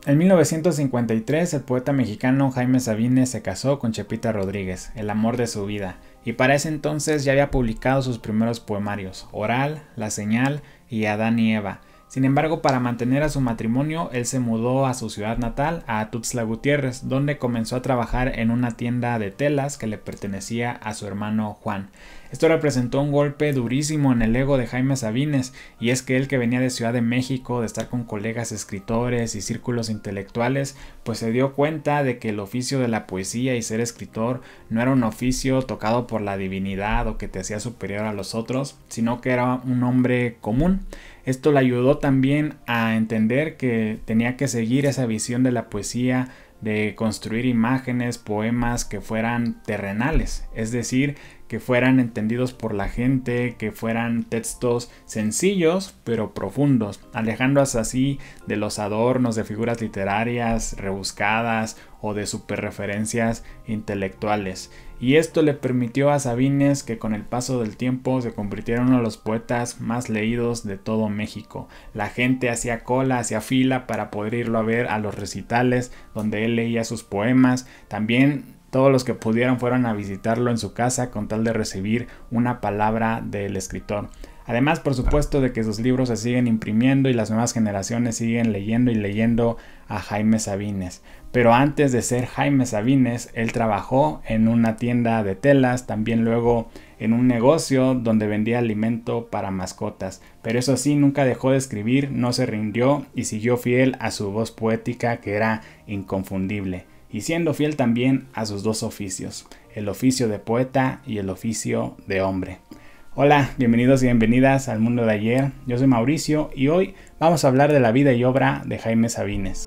En 1953, el poeta mexicano Jaime Sabines se casó con Chepita Rodríguez, el amor de su vida, y para ese entonces ya había publicado sus primeros poemarios, Oral, La Señal y Adán y Eva. Sin embargo, para mantener a su matrimonio, él se mudó a su ciudad natal, a Tuxtla Gutiérrez, donde comenzó a trabajar en una tienda de telas que le pertenecía a su hermano Juan. Esto representó un golpe durísimo en el ego de Jaime Sabines, y es que él, que venía de Ciudad de México, de estar con colegas escritores y círculos intelectuales, pues se dio cuenta de que el oficio de la poesía y ser escritor no era un oficio tocado por la divinidad o que te hacía superior a los otros, sino que era un hombre común. Esto le ayudó también a entender que tenía que seguir esa visión de la poesía, de construir imágenes, poemas que fueran terrenales, es decir, que fueran entendidos por la gente, que fueran textos sencillos pero profundos, alejándose así de los adornos de figuras literarias rebuscadas o de superreferencias intelectuales. Y esto le permitió a Sabines que con el paso del tiempo se convirtiera en uno de los poetas más leídos de todo México. La gente hacía cola, hacía fila para poder irlo a ver a los recitales donde él leía sus poemas. También todos los que pudieron fueron a visitarlo en su casa con tal de recibir una palabra del escritor. Además, por supuesto, de que sus libros se siguen imprimiendo y las nuevas generaciones siguen leyendo y leyendo a Jaime Sabines. Pero antes de ser Jaime Sabines, él trabajó en una tienda de telas, también luego en un negocio donde vendía alimento para mascotas. Pero eso sí, nunca dejó de escribir, no se rindió y siguió fiel a su voz poética, que era inconfundible. Y siendo fiel también a sus dos oficios, el oficio de poeta y el oficio de hombre. Hola, bienvenidos y bienvenidas al mundo de ayer. Yo soy Mauricio y hoy vamos a hablar de la vida y obra de Jaime Sabines.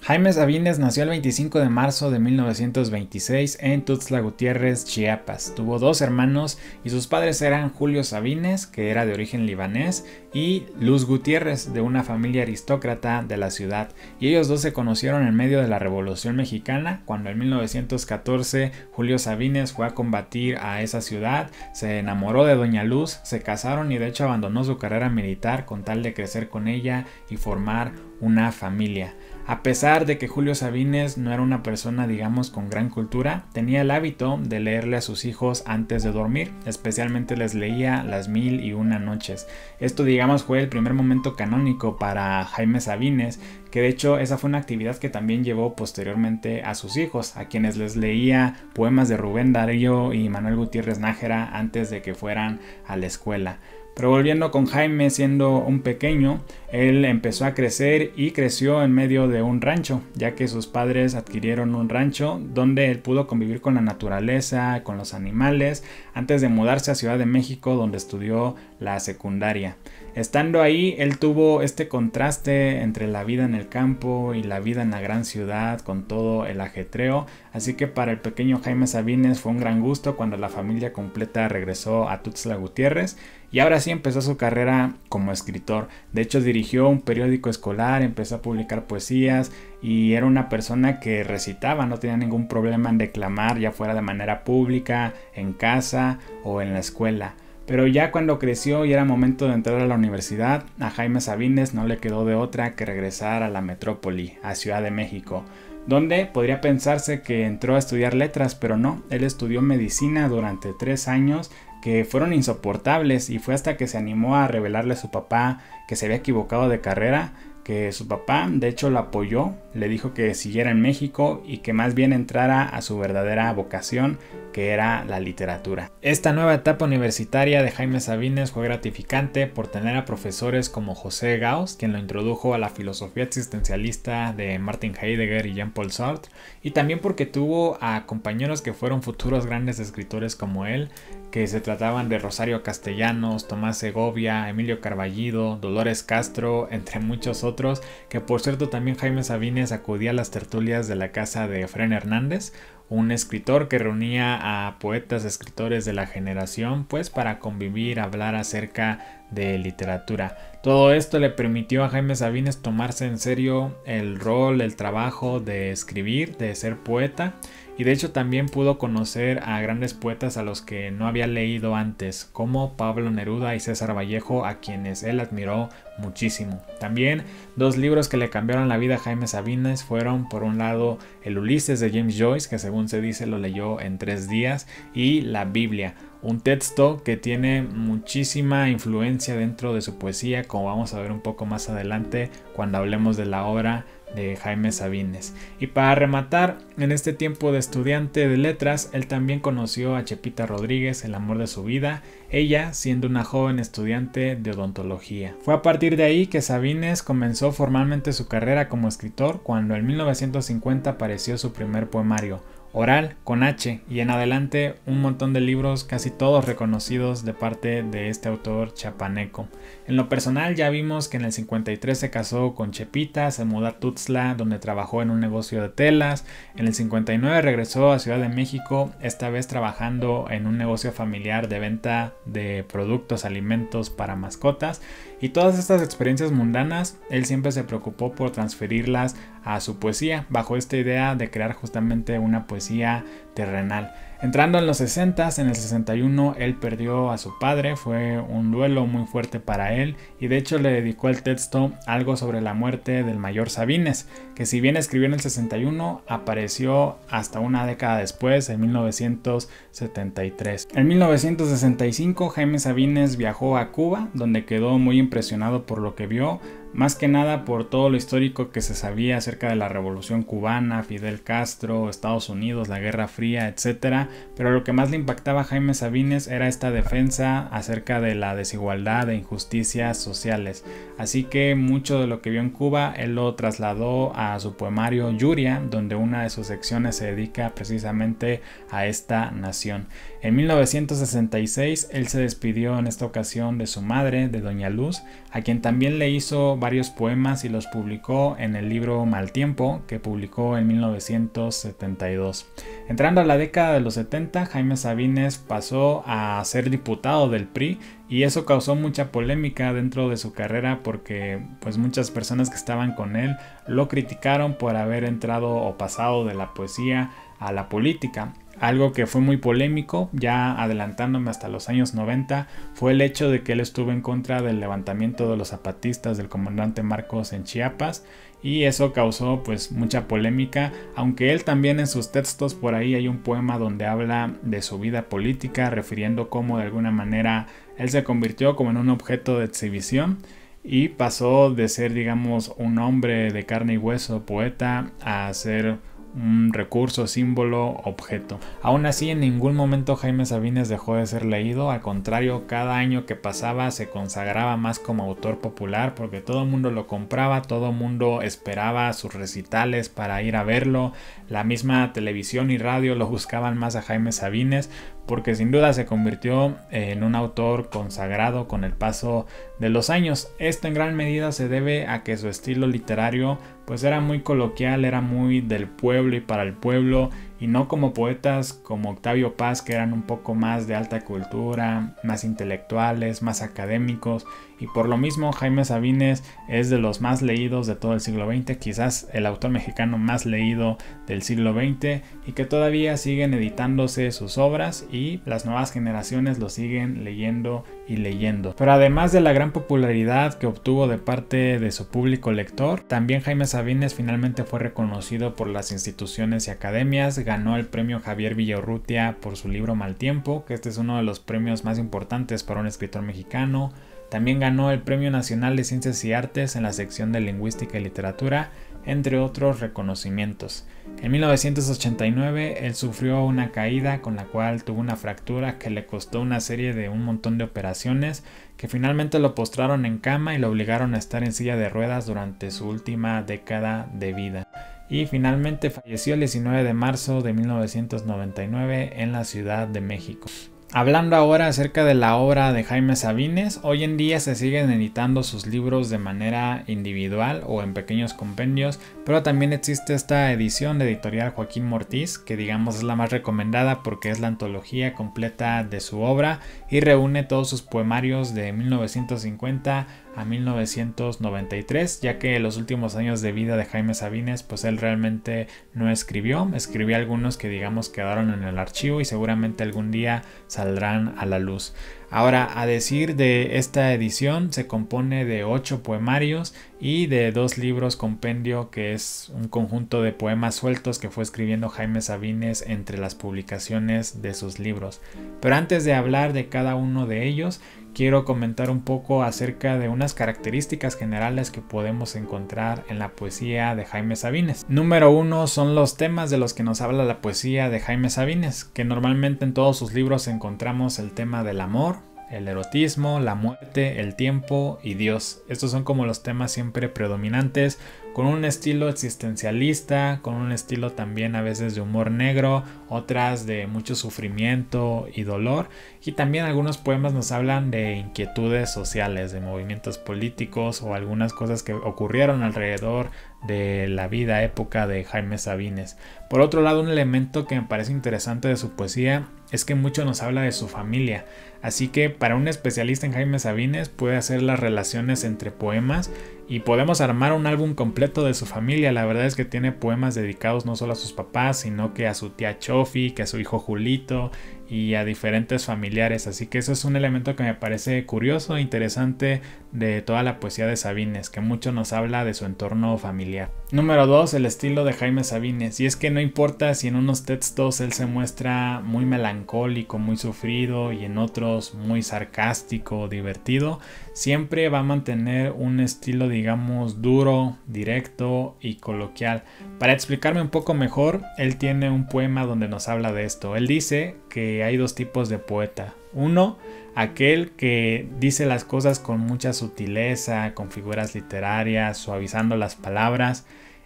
Jaime Sabines nació el 25 de marzo de 1926 en Tuxtla Gutiérrez, Chiapas. Tuvo dos hermanos y sus padres eran Julio Sabines, que era de origen libanés, y Luz Gutiérrez, de una familia aristócrata de la ciudad. Y ellos dos se conocieron en medio de la Revolución Mexicana, cuando en 1914 Julio Sabines fue a combatir a esa ciudad, se enamoró de Doña Luz, se casaron y de hecho abandonó su carrera militar con tal de crecer con ella y formar una familia. A pesar de que Julio Sabines no era una persona, digamos, con gran cultura, tenía el hábito de leerle a sus hijos antes de dormir, especialmente les leía Las Mil y Una Noches. Esto, digamos, fue el primer momento canónico para Jaime Sabines, que de hecho esa fue una actividad que también llevó posteriormente a sus hijos, a quienes les leía poemas de Rubén Darío y Manuel Gutiérrez Nájera antes de que fueran a la escuela. Pero volviendo con Jaime, siendo un pequeño, él empezó a crecer y creció en medio de un rancho, ya que sus padres adquirieron un rancho donde él pudo convivir con la naturaleza, con los animales, antes de mudarse a Ciudad de México, donde estudió la secundaria. Estando ahí, él tuvo este contraste entre la vida en el campo y la vida en la gran ciudad, con todo el ajetreo, así que para el pequeño Jaime Sabines fue un gran gusto cuando la familia completa regresó a Tuxtla Gutiérrez, y ahora sí empezó su carrera como escritor. De hecho, dirigió un periódico escolar, empezó a publicar poesías y era una persona que recitaba, no tenía ningún problema en declamar, ya fuera de manera pública, en casa o en la escuela. Pero ya cuando creció y era momento de entrar a la universidad, a Jaime Sabines no le quedó de otra que regresar a la metrópoli, a Ciudad de México, donde podría pensarse que entró a estudiar letras, pero no, él estudió medicina durante 3 años que fueron insoportables, y fue hasta que se animó a revelarle a su papá que se había equivocado de carrera, que su papá de hecho lo apoyó, le dijo que siguiera en México y que más bien entrara a su verdadera vocación, que era la literatura. Esta nueva etapa universitaria de Jaime Sabines fue gratificante por tener a profesores como José Gauss, quien lo introdujo a la filosofía existencialista de Martin Heidegger y Jean-Paul Sartre, y también porque tuvo a compañeros que fueron futuros grandes escritores como él, que se trataban de Rosario Castellanos, Tomás Segovia, Emilio Carballido, Dolores Castro, entre muchos otros, que por cierto también Jaime Sabines acudía a las tertulias de la casa de Efrén Hernández, un escritor que reunía a poetas, escritores de la generación, pues para convivir, hablar acerca de literatura. Todo esto le permitió a Jaime Sabines tomarse en serio el rol, el trabajo de escribir, de ser poeta, y de hecho también pudo conocer a grandes poetas a los que no había leído antes, como Pablo Neruda y César Vallejo, a quienes él admiró muchísimo. También dos libros que le cambiaron la vida a Jaime Sabines fueron, por un lado, el Ulises de James Joyce, que según se dice lo leyó en 3 días, y la Biblia, un texto que tiene muchísima influencia dentro de su poesía, como vamos a ver un poco más adelante cuando hablemos de la obra de Jaime Sabines. Y para rematar, en este tiempo de estudiante de letras, él también conoció a Chepita Rodríguez, el amor de su vida, ella siendo una joven estudiante de odontología. Fue a partir de ahí que Sabines comenzó formalmente su carrera como escritor, cuando en 1950 apareció su primer poemario, Oral, con H, y en adelante un montón de libros, casi todos reconocidos de parte de este autor chapaneco. En lo personal ya vimos que en el 53 se casó con Chepita, se mudó a Tuxtla, donde trabajó en un negocio de telas. En el 59 regresó a Ciudad de México, esta vez trabajando en un negocio familiar de venta de productos, alimentos para mascotas. Y todas estas experiencias mundanas, él siempre se preocupó por transferirlas a su poesía, bajo esta idea de crear justamente una poesía terrenal. Entrando en los 60s, en el 61 él perdió a su padre, fue un duelo muy fuerte para él, y de hecho le dedicó el texto Algo sobre la muerte del mayor Sabines, que si bien escribió en el 61, apareció hasta una década después, en 1973. En 1965 Jaime Sabines viajó a Cuba, donde quedó muy impresionado por lo que vio, más que nada por todo lo histórico que se sabía acerca de la Revolución Cubana, Fidel Castro, Estados Unidos, la Guerra Fría, etc. Pero lo que más le impactaba a Jaime Sabines era esta defensa acerca de la desigualdad e injusticias sociales. Así que mucho de lo que vio en Cuba él lo trasladó a su poemario Yuria, donde una de sus secciones se dedica precisamente a esta nación. En 1966 él se despidió en esta ocasión de su madre, de Doña Luz, a quien también le hizo varios poemas y los publicó en el libro Mal Tiempo, que publicó en 1972. Entrando a la década de los 70, Jaime Sabines pasó a ser diputado del PRI, y eso causó mucha polémica dentro de su carrera porque pues muchas personas que estaban con él lo criticaron por haber entrado o pasado de la poesía a la política. Algo que fue muy polémico, ya adelantándome hasta los años 90, fue el hecho de que él estuvo en contra del levantamiento de los zapatistas del comandante Marcos en Chiapas, y eso causó pues mucha polémica, aunque él también en sus textos por ahí hay un poema donde habla de su vida política, refiriendo cómo de alguna manera él se convirtió como en un objeto de exhibición y pasó de ser, digamos, un hombre de carne y hueso, poeta, a ser un recurso, símbolo, objeto. Aún así, en ningún momento Jaime Sabines dejó de ser leído, al contrario, cada año que pasaba se consagraba más como autor popular porque todo el mundo lo compraba, todo el mundo esperaba sus recitales para ir a verlo, la misma televisión y radio lo buscaban más a Jaime Sabines, porque sin duda se convirtió en un autor consagrado con el paso de los años. Esto en gran medida se debe a que su estilo literario pues era muy coloquial, era muy del pueblo y para el pueblo, y no como poetas como Octavio Paz, que eran un poco más de alta cultura, más intelectuales, más académicos, y por lo mismo Jaime Sabines es de los más leídos de todo el siglo XX, quizás el autor mexicano más leído del siglo XX, y que todavía siguen editándose sus obras y las nuevas generaciones lo siguen leyendo y leyendo. Pero además de la gran popularidad que obtuvo de parte de su público lector, también Jaime Sabines finalmente fue reconocido por las instituciones y academias. Ganó el premio Javier Villaurrutia por su libro Mal Tiempo, que este es uno de los premios más importantes para un escritor mexicano. También ganó el Premio Nacional de Ciencias y Artes en la sección de Lingüística y Literatura, entre otros reconocimientos. En 1989 él sufrió una caída con la cual tuvo una fractura que le costó una serie de un montón de operaciones que finalmente lo postraron en cama y lo obligaron a estar en silla de ruedas durante su última década de vida. Y finalmente falleció el 19 de marzo de 1999 en la Ciudad de México. Hablando ahora acerca de la obra de Jaime Sabines, hoy en día se siguen editando sus libros de manera individual o en pequeños compendios, pero también existe esta edición de editorial Joaquín Mortiz, que digamos es la más recomendada porque es la antología completa de su obra y reúne todos sus poemarios de 1950 a 1993, ya que los últimos años de vida de Jaime Sabines, pues él realmente no escribió algunos que digamos quedaron en el archivo y seguramente algún día saldrán a la luz. Ahora, a decir de esta edición, se compone de 8 poemarios y de 2 libros compendio, que es un conjunto de poemas sueltos que fue escribiendo Jaime Sabines entre las publicaciones de sus libros. Pero antes de hablar de cada uno de ellos, quiero comentar un poco acerca de unas características generales que podemos encontrar en la poesía de Jaime Sabines. Número 1 son los temas de los que nos habla la poesía de Jaime Sabines, que normalmente en todos sus libros encontramos el tema del amor, el erotismo, la muerte, el tiempo y Dios. Estos son como los temas siempre predominantes, con un estilo existencialista, con un estilo también a veces de humor negro, otras de mucho sufrimiento y dolor, y también algunos poemas nos hablan de inquietudes sociales, de movimientos políticos o algunas cosas que ocurrieron alrededor de la vida, época de Jaime Sabines. Por otro lado, un elemento que me parece interesante de su poesía es que mucho nos habla de su familia, así que para un especialista en Jaime Sabines puede hacer las relaciones entre poemas y podemos armar un álbum completo de su familia. La verdad es que tiene poemas dedicados no solo a sus papás, sino que a su tía Chofi, que a su hijo Julito y a diferentes familiares, así que eso es un elemento que me parece curioso e interesante de toda la poesía de Sabines, que mucho nos habla de su entorno familiar. Número 2, el estilo de Jaime Sabines, y es que no importa si en unos textos él se muestra muy melancólico, muy sufrido y en otros muy sarcástico, divertido, siempre va a mantener un estilo digamos duro, directo y coloquial. Para explicarme un poco mejor, él tiene un poema donde nos habla de esto. Él dice que hay 2 tipos de poeta. Uno, aquel que dice las cosas con mucha sutileza, con figuras literarias, suavizando las palabras.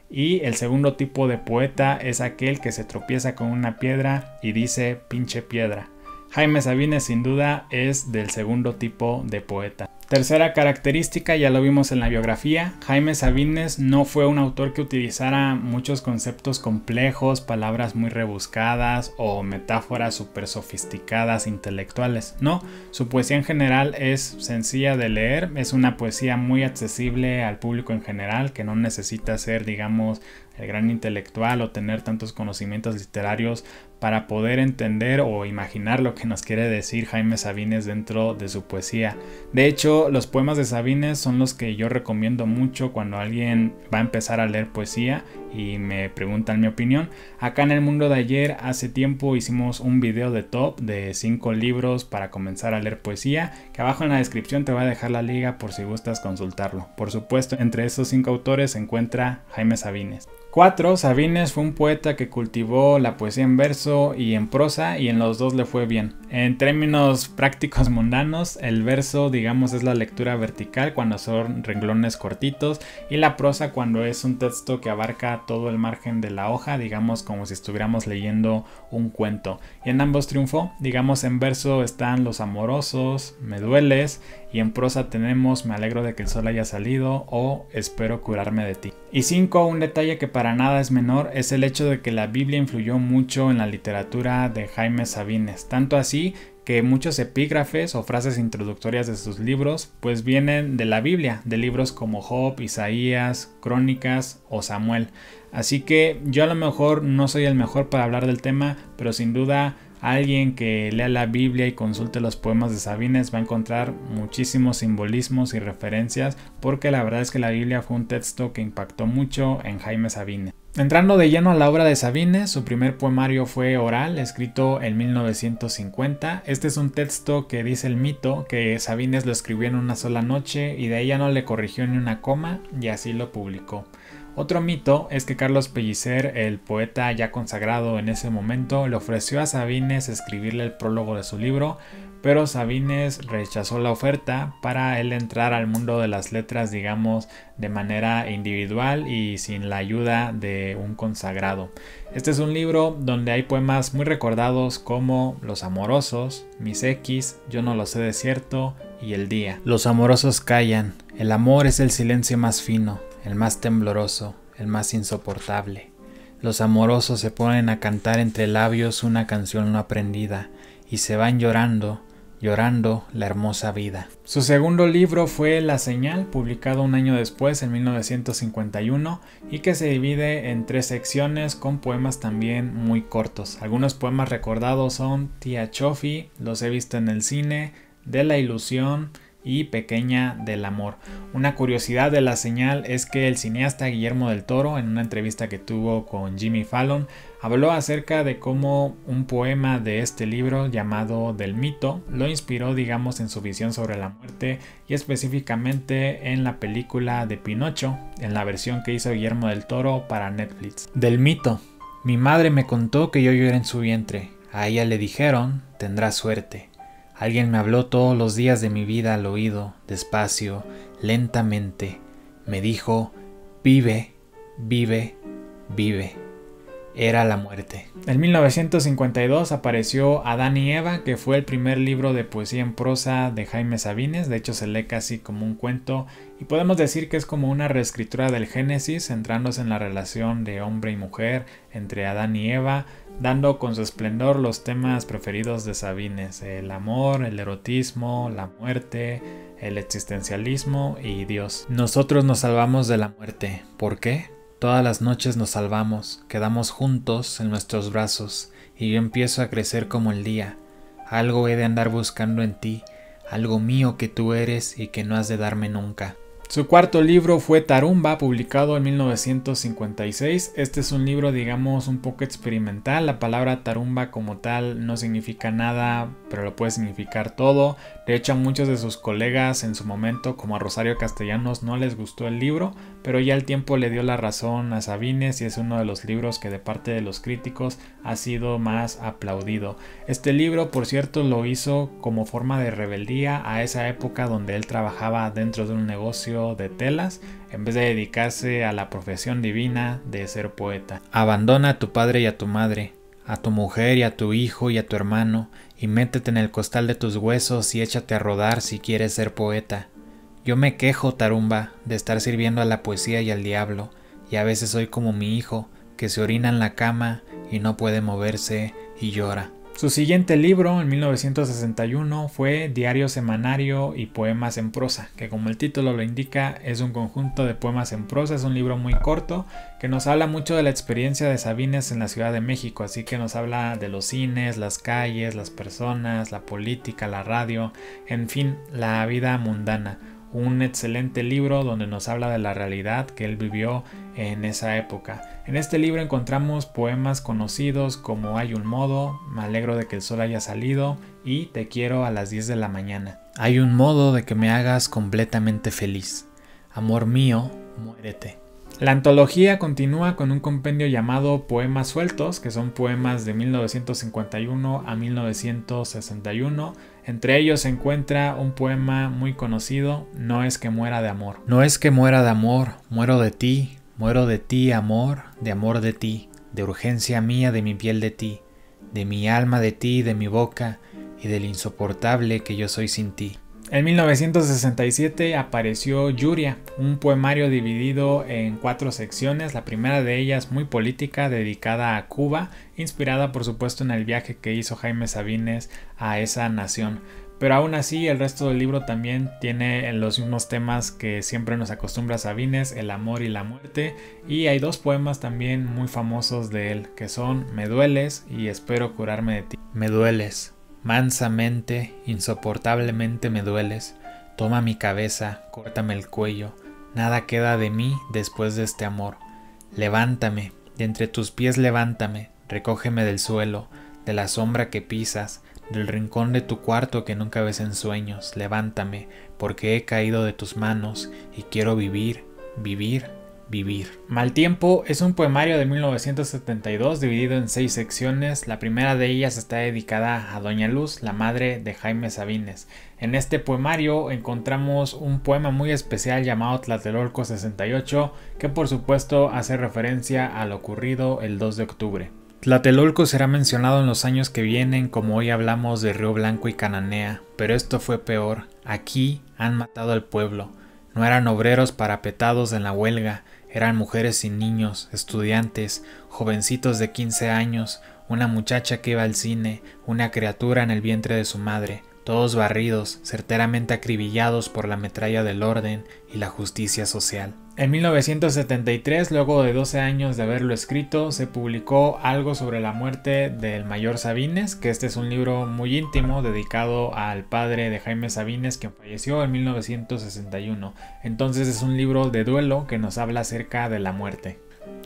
Y el segundo tipo de poeta es aquel que se tropieza con una piedra y dice pinche piedra. Jaime Sabines sin duda es del segundo tipo de poeta. Tercera característica, ya lo vimos en la biografía, Jaime Sabines no fue un autor que utilizara muchos conceptos complejos, palabras muy rebuscadas o metáforas súper sofisticadas intelectuales. No, su poesía en general es sencilla de leer, es una poesía muy accesible al público en general, que no necesita ser, digamos, el gran intelectual o tener tantos conocimientos literarios para poder entender o imaginar lo que nos quiere decir Jaime Sabines dentro de su poesía. De hecho, los poemas de Sabines son los que yo recomiendo mucho cuando alguien va a empezar a leer poesía y me preguntan mi opinión. Acá en El Mundo de Ayer hace tiempo hicimos un video de top de 5 libros para comenzar a leer poesía, que abajo en la descripción te voy a dejar la liga por si gustas consultarlo. Por supuesto, entre esos 5 autores se encuentra Jaime Sabines. 4. Sabines fue un poeta que cultivó la poesía en verso y en prosa, y en los dos le fue bien. En términos prácticos mundanos, el verso, digamos, es la lectura vertical cuando son renglones cortitos, y la prosa cuando es un texto que abarca todo el margen de la hoja, digamos como si estuviéramos leyendo un cuento. Y en ambos triunfó, digamos, en verso están Los Amorosos, Me Dueles, y en prosa tenemos Me alegro de que el sol haya salido o Espero curarme de ti. Y 5. Un detalle que para nada es menor es el hecho de que la Biblia influyó mucho en la literatura de Jaime Sabines, tanto así que muchos epígrafes o frases introductorias de sus libros pues vienen de la Biblia, de libros como Job, Isaías, Crónicas o Samuel. Así que yo a lo mejor no soy el mejor para hablar del tema, pero sin duda alguien que lea la Biblia y consulte los poemas de Sabines va a encontrar muchísimos simbolismos y referencias, porque la verdad es que la Biblia fue un texto que impactó mucho en Jaime Sabines. Entrando de lleno a la obra de Sabines, su primer poemario fue Oral, escrito en 1950. Este es un texto que dice el mito que Sabines lo escribió en una sola noche y de ahí ya no le corrigió ni una coma y así lo publicó. Otro mito es que Carlos Pellicer, el poeta ya consagrado en ese momento, le ofreció a Sabines escribirle el prólogo de su libro, pero Sabines rechazó la oferta para él entrar al mundo de las letras, digamos, de manera individual y sin la ayuda de un consagrado. Este es un libro donde hay poemas muy recordados como Los Amorosos, Mis X, Yo no lo sé de cierto y El Día. Los amorosos callan, el amor es el silencio más fino, el más tembloroso, el más insoportable. Los amorosos se ponen a cantar entre labios una canción no aprendida y se van llorando, llorando la hermosa vida. Su segundo libro fue La Señal, publicado un año después, en 1951, y que se divide en 3 secciones con poemas también muy cortos. Algunos poemas recordados son Tía Chofi, Los he visto en el cine, De la ilusión y Pequeña del amor. Una curiosidad de La Señal es que el cineasta Guillermo del Toro, en una entrevista que tuvo con Jimmy Fallon, habló acerca de cómo un poema de este libro llamado Del mito lo inspiró, digamos, en su visión sobre la muerte, y específicamente en la película de Pinocho, en la versión que hizo Guillermo del Toro para Netflix. Del mito: mi madre me contó que yo lloré en su vientre, a ella le dijeron, tendrás suerte. Alguien me habló todos los días de mi vida al oído, despacio, lentamente. Me dijo, vive, vive, vive. Era la muerte. En 1952 apareció Adán y Eva, que fue el primer libro de poesía en prosa de Jaime Sabines. De hecho, se lee casi como un cuento y podemos decir que es como una reescritura del Génesis, centrándose en la relación de hombre y mujer entre Adán y Eva, dando con su esplendor los temas preferidos de Sabines: el amor, el erotismo, la muerte, el existencialismo y Dios. Nosotros nos salvamos de la muerte. ¿Por qué? Todas las noches nos salvamos, quedamos juntos en nuestros brazos, y yo empiezo a crecer como el día. Algo he de andar buscando en ti, algo mío que tú eres y que no has de darme nunca. Su cuarto libro fue Tarumba, publicado en 1956. Este es un libro, digamos, un poco experimental. La palabra tarumba como tal no significa nada, pero lo puede significar todo. De hecho, a muchos de sus colegas en su momento, como a Rosario Castellanos, no les gustó el libro, pero ya el tiempo le dio la razón a Sabines y es uno de los libros que de parte de los críticos ha sido más aplaudido. Este libro, por cierto, lo hizo como forma de rebeldía a esa época donde él trabajaba dentro de un negocio de telas, en vez de dedicarse a la profesión divina de ser poeta. Abandona a tu padre y a tu madre, a tu mujer y a tu hijo y a tu hermano, y métete en el costal de tus huesos y échate a rodar si quieres ser poeta. Yo me quejo, Tarumba, de estar sirviendo a la poesía y al diablo, y a veces soy como mi hijo, que se orina en la cama y no puede moverse y llora. Su siguiente libro, en 1961, fue Diario Semanario y Poemas en Prosa, que como el título lo indica, es un conjunto de poemas en prosa. Es un libro muy corto que nos habla mucho de la experiencia de Sabines en la Ciudad de México, así que nos habla de los cines, las calles, las personas, la política, la radio, en fin, la vida mundana. Un excelente libro donde nos habla de la realidad que él vivió en esa época. En este libro encontramos poemas conocidos como Hay un modo, Me alegro de que el sol haya salido y Te quiero a las 10 de la mañana. Hay un modo de que me hagas completamente feliz. Amor mío, muérete. La antología continúa con un compendio llamado Poemas Sueltos, que son poemas de 1951 a 1961. Entre ellos se encuentra un poema muy conocido, No es que muera de amor. No es que muera de amor, muero de ti, amor de ti, de urgencia mía, de mi piel de ti, de mi alma de ti, de mi boca y del insoportable que yo soy sin ti. En 1967 apareció Yuria, un poemario dividido en 4 secciones, la primera de ellas muy política, dedicada a Cuba, inspirada por supuesto en el viaje que hizo Jaime Sabines a esa nación. Pero aún así el resto del libro también tiene los mismos temas que siempre nos acostumbra Sabines, el amor y la muerte, y hay 2 poemas también muy famosos de él, que son Me dueles y Espero curarme de ti. Me dueles. Mansamente, insoportablemente me dueles, toma mi cabeza, córtame el cuello, nada queda de mí después de este amor. Levántame, de entre tus pies levántame, recógeme del suelo, de la sombra que pisas, del rincón de tu cuarto que nunca ves en sueños, levántame, porque he caído de tus manos y quiero vivir, vivir, vivir. Mal tiempo es un poemario de 1972 dividido en 6 secciones. La primera de ellas está dedicada a Doña Luz, la madre de Jaime Sabines. En este poemario encontramos un poema muy especial llamado Tlatelolco 68, que por supuesto hace referencia a lo ocurrido el 2 de octubre. Tlatelolco será mencionado en los años que vienen, como hoy hablamos de Río Blanco y Cananea, pero esto fue peor. Aquí han matado al pueblo. No eran obreros parapetados en la huelga, eran mujeres y niños, estudiantes, jovencitos de 15 años, una muchacha que iba al cine, una criatura en el vientre de su madre, todos barridos, certeramente acribillados por la metralla del orden y la justicia social. En 1973, luego de 12 años de haberlo escrito, se publicó Algo sobre la muerte del mayor Sabines, que este es un libro muy íntimo dedicado al padre de Jaime Sabines, quien falleció en 1961. Entonces es un libro de duelo que nos habla acerca de la muerte.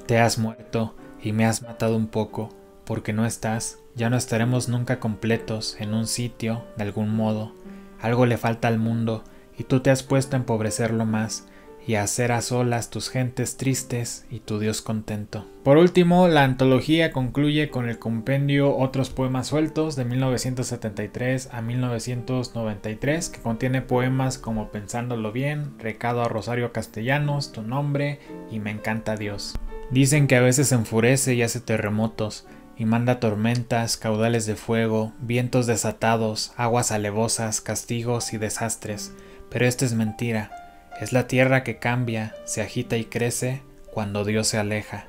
Te has muerto y me has matado un poco, porque no estás, ya no estaremos nunca completos en un sitio, de algún modo. Algo le falta al mundo y tú te has puesto a empobrecerlo más y a hacer a solas tus gentes tristes y tu Dios contento. Por último, la antología concluye con el compendio Otros poemas sueltos de 1973 a 1993, que contiene poemas como Pensándolo bien, Recado a Rosario Castellanos, Tu nombre y Me encanta Dios. Dicen que a veces se enfurece y hace terremotos, y manda tormentas, caudales de fuego, vientos desatados, aguas alevosas, castigos y desastres. Pero esto es mentira. Es la tierra que cambia, se agita y crece cuando Dios se aleja.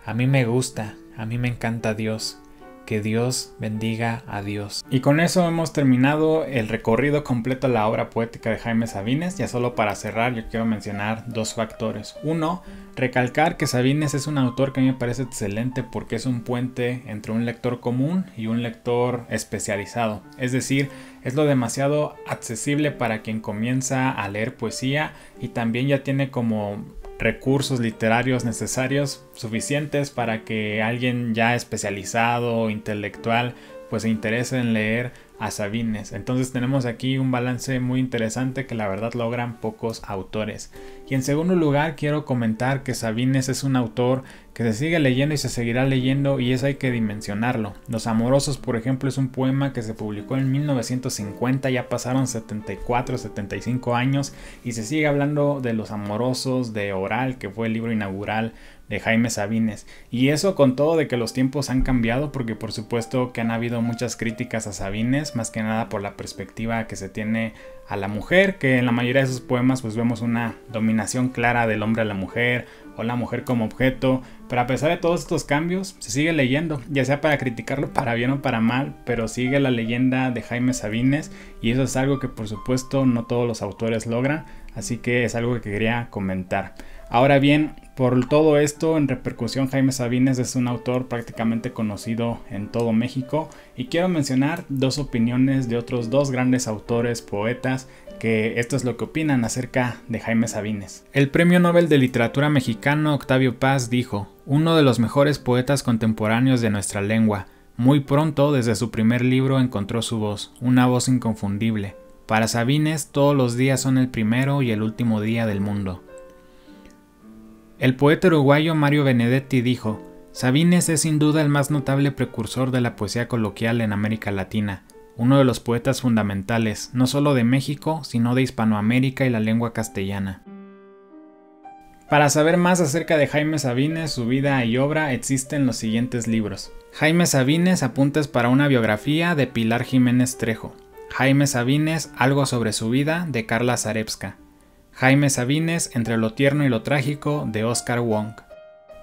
A mí me gusta, a mí me encanta Dios. Que Dios bendiga a Dios. Y con eso hemos terminado el recorrido completo a la obra poética de Jaime Sabines. Ya solo para cerrar yo quiero mencionar dos factores. Uno, recalcar que Sabines es un autor que a mí me parece excelente porque es un puente entre un lector común y un lector especializado. Es decir, es lo demasiado accesible para quien comienza a leer poesía y también ya tiene como recursos literarios necesarios suficientes para que alguien ya especializado o intelectual pues se interese en leer a Sabines. Entonces tenemos aquí un balance muy interesante que la verdad logran pocos autores. Y en segundo lugar quiero comentar que Sabines es un autor que se sigue leyendo y se seguirá leyendo, y eso hay que dimensionarlo. Los Amorosos, por ejemplo, es un poema que se publicó en 1950, ya pasaron 74, 75 años y se sigue hablando de Los Amorosos, de Oral, que fue el libro inaugural de Jaime Sabines. Y eso con todo de que los tiempos han cambiado, porque por supuesto que han habido muchas críticas a Sabines, más que nada por la perspectiva que se tiene a la mujer, que en la mayoría de sus poemas pues vemos una dominación clara del hombre a la mujer o la mujer como objeto. Pero a pesar de todos estos cambios se sigue leyendo, ya sea para criticarlo para bien o para mal, pero sigue la leyenda de Jaime Sabines, y eso es algo que por supuesto no todos los autores logran, así que es algo que quería comentar. Ahora bien, por todo esto en repercusión, Jaime Sabines es un autor prácticamente conocido en todo México, y quiero mencionar dos opiniones de otros dos grandes autores, poetas, que esto es lo que opinan acerca de Jaime Sabines. El Premio Nobel de Literatura mexicano Octavio Paz dijo: uno de los mejores poetas contemporáneos de nuestra lengua. Muy pronto, desde su primer libro, encontró su voz, una voz inconfundible. Para Sabines, todos los días son el primero y el último día del mundo. El poeta uruguayo Mario Benedetti dijo: Sabines es sin duda el más notable precursor de la poesía coloquial en América Latina, uno de los poetas fundamentales, no solo de México, sino de Hispanoamérica y la lengua castellana. Para saber más acerca de Jaime Sabines, su vida y obra, existen los siguientes libros: Jaime Sabines, apuntes para una biografía, de Pilar Jiménez Trejo; Jaime Sabines, algo sobre su vida, de Carla Zarebska; Jaime Sabines, entre lo tierno y lo trágico, de Oscar Wong.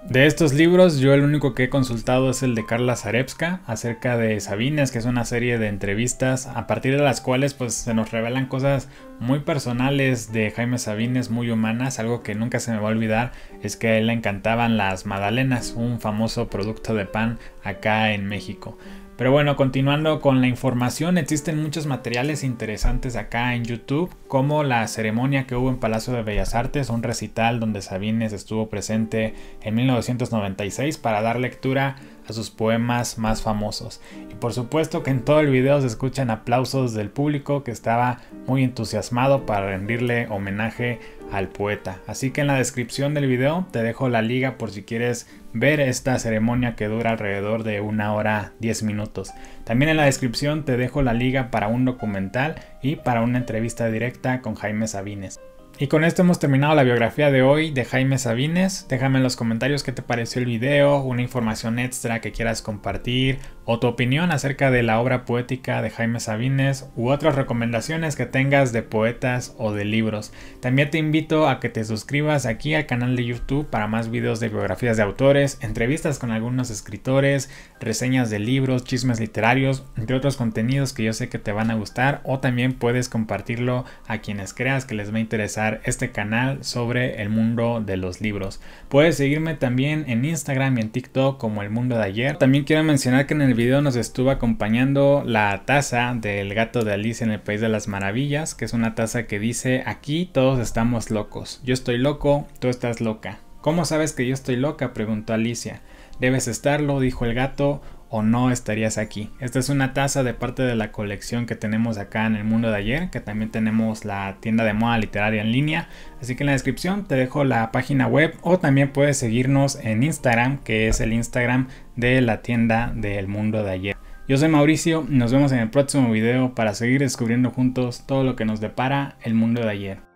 De estos libros, yo el único que he consultado es el de Carla Zarebska acerca de Sabines, que es una serie de entrevistas a partir de las cuales pues se nos revelan cosas muy personales de Jaime Sabines, muy humanas. Algo que nunca se me va a olvidar es que a él le encantaban las magdalenas, un famoso producto de pan acá en México. Pero bueno, continuando con la información, existen muchos materiales interesantes acá en YouTube, como la ceremonia que hubo en Palacio de Bellas Artes, un recital donde Sabines estuvo presente en 1996 para dar lectura a sus poemas más famosos. Y por supuesto que en todo el video se escuchan aplausos del público, que estaba muy entusiasmado para rendirle homenaje al poeta. Así que en la descripción del video te dejo la liga por si quieres ver esta ceremonia que dura alrededor de 1 hora 10 minutos. También en la descripción te dejo la liga para un documental y para una entrevista directa con Jaime Sabines. Y con esto hemos terminado la biografía de hoy de Jaime Sabines. Déjame en los comentarios qué te pareció el video, una información extra que quieras compartir o tu opinión acerca de la obra poética de Jaime Sabines u otras recomendaciones que tengas de poetas o de libros. También te invito a que te suscribas aquí al canal de YouTube para más videos de biografías de autores, entrevistas con algunos escritores, reseñas de libros, chismes literarios, entre otros contenidos que yo sé que te van a gustar, o también puedes compartirlo a quienes creas que les va a interesar este canal sobre el mundo de los libros. Puedes seguirme también en Instagram y en TikTok como El Mundo de Ayer. También quiero mencionar que en el video nos estuvo acompañando la taza del gato de Alicia en el País de las Maravillas, que es una taza que dice: aquí todos estamos locos. Yo estoy loco, tú estás loca. ¿Cómo sabes que yo estoy loca?, preguntó Alicia. Debes estarlo, dijo el gato, o no estarías aquí. Esta es una taza de parte de la colección que tenemos acá en El Mundo de Ayer, que también tenemos la tienda de moda literaria en línea, así que en la descripción te dejo la página web, o también puedes seguirnos en Instagram, que es el Instagram de la tienda de El Mundo de Ayer. Yo soy Mauricio, nos vemos en el próximo video para seguir descubriendo juntos todo lo que nos depara el mundo de ayer.